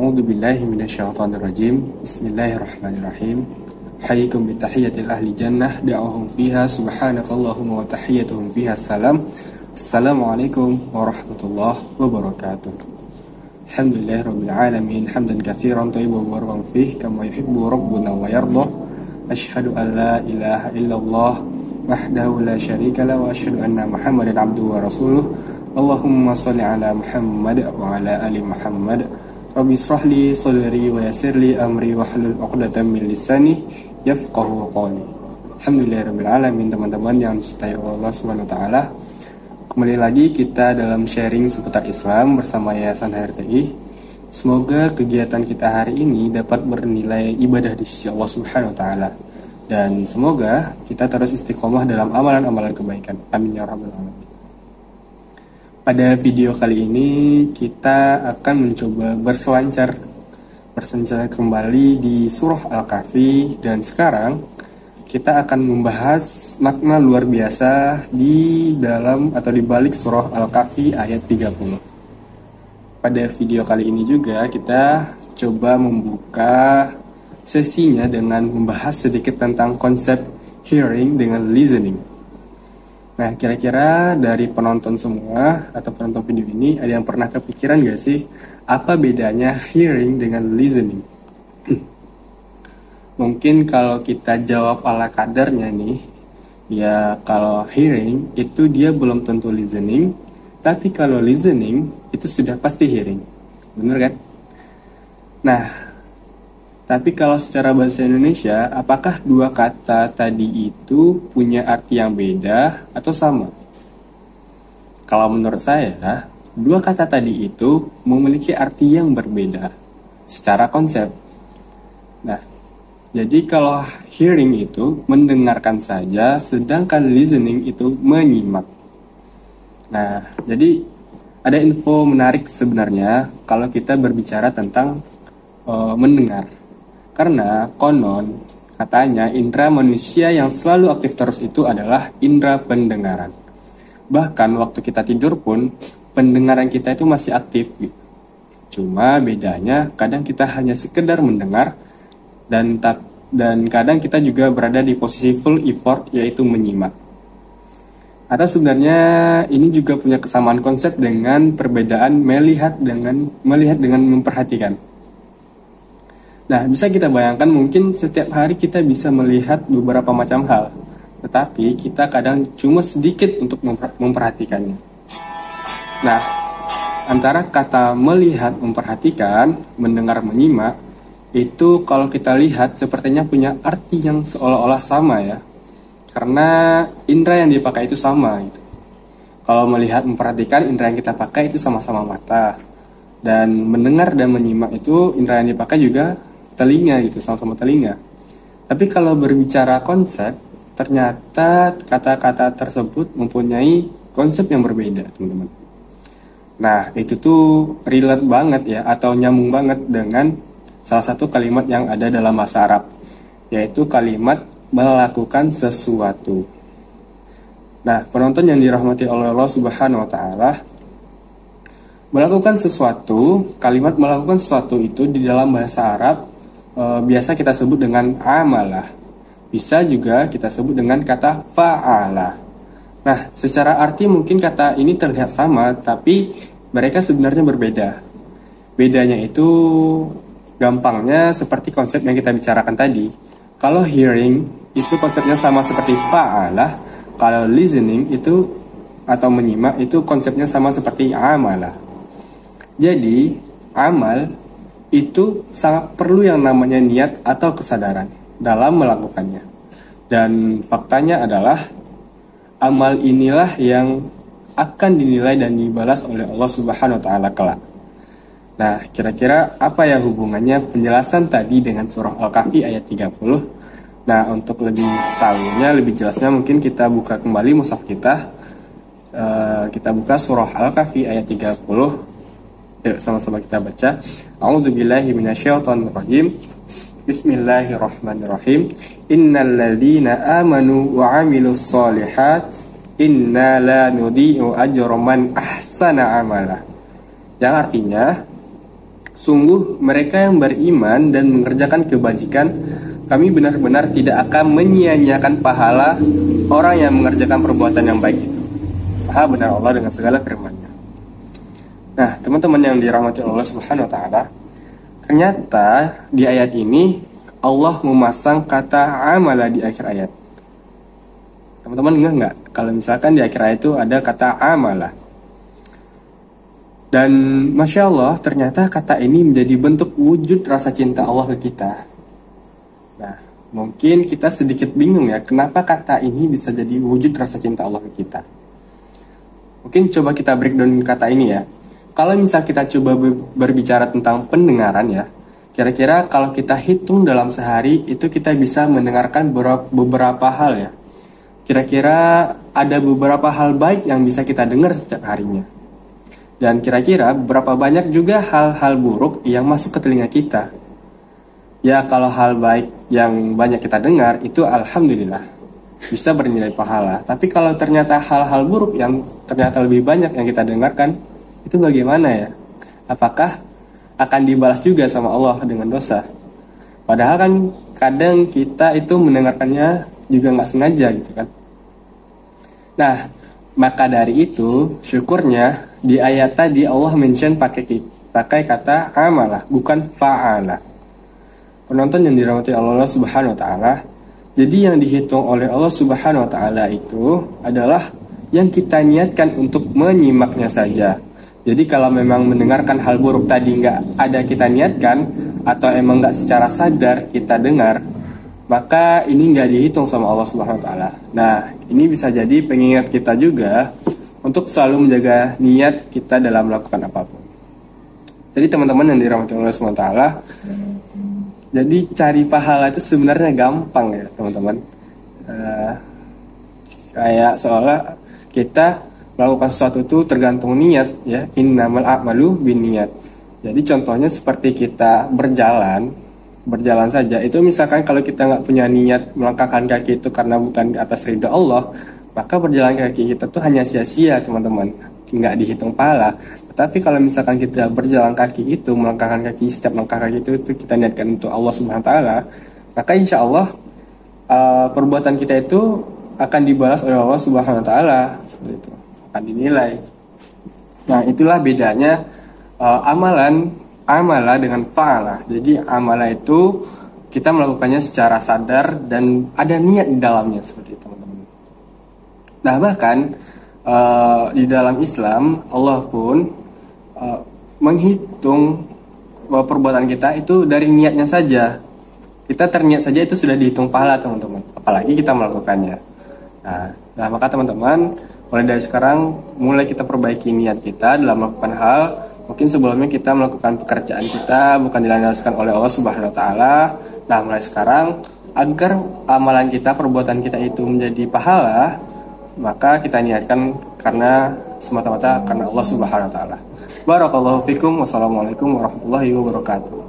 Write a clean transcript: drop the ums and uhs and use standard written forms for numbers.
A'udzu billahi minasyaitonir rajim. Bismillahirrahmanirrahim. Hayyikum bi tahiyyatil ahli jannah da'uhum fiha subhanakallahumma wa tahiyyatuhum fiha salam. Assalamualaikum warahmatullahi wabarakatuh. Alhamdulillahirabbil alamin hamdan katsiran thayyiban mubarakan fihi kama yuhibbu rabbuna wa yarda. Asyhadu an la ilaha illallah wahdahu la syarika lahu wa asyhadu anna Muhammadan abduhu wa rasuluh. Allahumma shalli ala Muhammad wa ala ali Muhammad. Rabbi israh li sadri wa yassir li amri wahlul 'uqdatam min lisani yafqahu qawli. Alhamdulillahirabbil alamin, teman-teman yang dicintai Allah Subhanahu wa taala. Kembali lagi kita dalam sharing seputar Islam bersama Yayasan HRTI. Semoga kegiatan kita hari ini dapat bernilai ibadah di sisi Allah Subhanahu wa taala. Dan semoga kita terus istiqomah dalam amalan-amalan kebaikan. Amin ya rabbal alamin. Pada video kali ini kita akan mencoba berselancar kembali di surah Al-Kahfi, dan sekarang kita akan membahas makna luar biasa di dalam atau di balik surah Al-Kahfi ayat 30. Pada video kali ini juga kita coba membuka sesinya dengan membahas sedikit tentang konsep hearing dengan listening. Nah, kira-kira dari penonton semua atau penonton video ini ada yang pernah kepikiran gak sih apa bedanya hearing dengan listening? Mungkin kalau kita jawab ala kadarnya nih, ya kalau hearing itu dia belum tentu listening, tapi kalau listening itu sudah pasti hearing. Bener kan? Nah, tapi kalau secara bahasa Indonesia, apakah dua kata tadi itu punya arti yang beda atau sama? Kalau menurut saya, dua kata tadi itu memiliki arti yang berbeda secara konsep. Nah, jadi kalau hearing itu mendengarkan saja, sedangkan listening itu menyimak. Nah, jadi ada info menarik sebenarnya kalau kita berbicara tentang mendengar. Karena konon katanya indera manusia yang selalu aktif terus itu adalah indera pendengaran. Bahkan waktu kita tidur pun pendengaran kita itu masih aktif gitu. Cuma bedanya kadang kita hanya sekedar mendengar dan kadang kita juga berada di posisi full effort, yaitu menyimak. Atau sebenarnya ini juga punya kesamaan konsep dengan perbedaan melihat dengan memperhatikan. Nah, bisa kita bayangkan mungkin setiap hari kita bisa melihat beberapa macam hal, tetapi kita kadang cuma sedikit untuk memperhatikannya. Nah, antara kata melihat, memperhatikan, mendengar, menyimak, itu kalau kita lihat sepertinya punya arti yang seolah-olah sama ya. Karena indera yang dipakai itu sama gitu. Kalau melihat, memperhatikan, indera yang kita pakai itu sama-sama mata. Dan mendengar dan menyimak itu indera yang dipakai juga telinga gitu, sama-sama telinga. Tapi kalau berbicara konsep, ternyata kata-kata tersebut mempunyai konsep yang berbeda, teman-teman. Nah, itu tuh relate banget ya, atau nyambung banget dengan salah satu kalimat yang ada dalam bahasa Arab, yaitu kalimat melakukan sesuatu. Nah, penonton yang dirahmati oleh Allah Subhanahu wa taala, melakukan sesuatu, kalimat melakukan sesuatu itu di dalam bahasa Arab biasa kita sebut dengan amalah. Bisa juga kita sebut dengan kata fa'ala. Nah, secara arti mungkin kata ini terlihat sama, tapi mereka sebenarnya berbeda. Bedanya itu gampangnya seperti konsep yang kita bicarakan tadi. Kalau hearing itu konsepnya sama seperti fa'ala, kalau listening itu atau menyimak itu konsepnya sama seperti amalah. Jadi, amal itu sangat perlu yang namanya niat atau kesadaran dalam melakukannya. Dan faktanya adalah amal inilah yang akan dinilai dan dibalas oleh Allah Subhanahu wa taala kelak. Nah, kira-kira apa ya hubungannya penjelasan tadi dengan surah Al-Kahfi ayat 30? Nah, untuk lebih tahunya, lebih jelasnya mungkin kita buka kembali mushaf kita. Kita buka surah Al-Kahfi ayat 30. Yuk, sama-sama kita baca. A'udzubillahi minasyaitonirrajim. Bismillahirrahmanirrahim. Innal ladzina amanu wa 'amilus shalihat inna la nudhi'u ajra man ahsana amala. Yang artinya, Sungguh mereka yang beriman dan mengerjakan kebajikan, kami benar-benar tidak akan menyia-nyiakan pahala orang yang mengerjakan perbuatan yang baik itu. Maha benar Allah dengan segala firman-Nya. Nah, teman-teman yang dirahmati Allah Subhanahu wa taala, ternyata di ayat ini Allah memasang kata amala di akhir ayat. Teman-teman nggak kalau misalkan di akhir ayat itu ada kata amala. Dan Masya Allah, ternyata kata ini menjadi bentuk wujud rasa cinta Allah ke kita. Nah, mungkin kita sedikit bingung ya, kenapa kata ini bisa jadi wujud rasa cinta Allah ke kita. Mungkin coba kita breakdown kata ini ya. Kalau misal kita coba berbicara tentang pendengaran ya, kira-kira kalau kita hitung dalam sehari, itu kita bisa mendengarkan beberapa hal ya. Kira-kira ada beberapa hal baik yang bisa kita dengar setiap harinya. Dan kira-kira berapa banyak juga hal-hal buruk yang masuk ke telinga kita. Ya kalau hal baik yang banyak kita dengar itu alhamdulillah bisa bernilai pahala. Tapi kalau ternyata hal-hal buruk yang ternyata lebih banyak yang kita dengarkan, itu bagaimana ya? Apakah akan dibalas juga sama Allah dengan dosa? Padahal kan kadang kita itu mendengarkannya juga nggak sengaja gitu kan. Nah, maka dari itu syukurnya di ayat tadi Allah mention pakai kata amalah, bukan fa'ala. Penonton yang dirahmati Allah Subhanahu wa taala, jadi yang dihitung oleh Allah Subhanahu wa taala itu adalah yang kita niatkan untuk menyimaknya saja. Jadi kalau memang mendengarkan hal buruk tadi nggak ada kita niatkan, atau emang nggak secara sadar kita dengar, maka ini nggak dihitung sama Allah Subhanahu wa taala. Nah, ini bisa jadi pengingat kita juga untuk selalu menjaga niat kita dalam melakukan apapun. Jadi teman-teman yang dirahmati Allah Subhanahu wa taala, jadi cari pahala itu sebenarnya gampang ya teman-teman. Kayak seolah kita melakukan sesuatu itu tergantung niat ya. Innamal a'malu binniyat. Jadi contohnya seperti kita berjalan saja, itu misalkan kalau kita nggak punya niat melangkahkan kaki itu karena bukan di atas ridha Allah, maka berjalan kaki kita tuh hanya sia-sia teman-teman, nggak dihitung pahala. Tetapi kalau misalkan kita berjalan kaki itu, melangkahkan kaki, setiap langkah kaki itu kita niatkan untuk Allah Subhanahu wa taala, maka insya Allah perbuatan kita itu akan dibalas oleh Allah Subhanahu wa taala, seperti itu, akan dinilai. Nah, itulah bedanya amala dengan fa'ala. Jadi amala itu kita melakukannya secara sadar dan ada niat di dalamnya, seperti itu teman-teman. Nah, bahkan di dalam Islam Allah pun menghitung perbuatan kita itu dari niatnya saja. Kita terniat saja itu sudah dihitung pahala teman-teman, apalagi kita melakukannya. Nah, maka teman-teman, mulai dari sekarang mulai kita perbaiki niat kita dalam melakukan hal. Mungkin sebelumnya kita melakukan pekerjaan kita bukan dilandaskan oleh Allah Subhanahu wa taala. Nah, mulai sekarang agar amalan kita, perbuatan kita itu menjadi pahala, maka kita niatkan karena semata-mata karena Allah Subhanahu wa taala. Barakallahu fikum. Wassalamualaikum warahmatullahi wabarakatuh.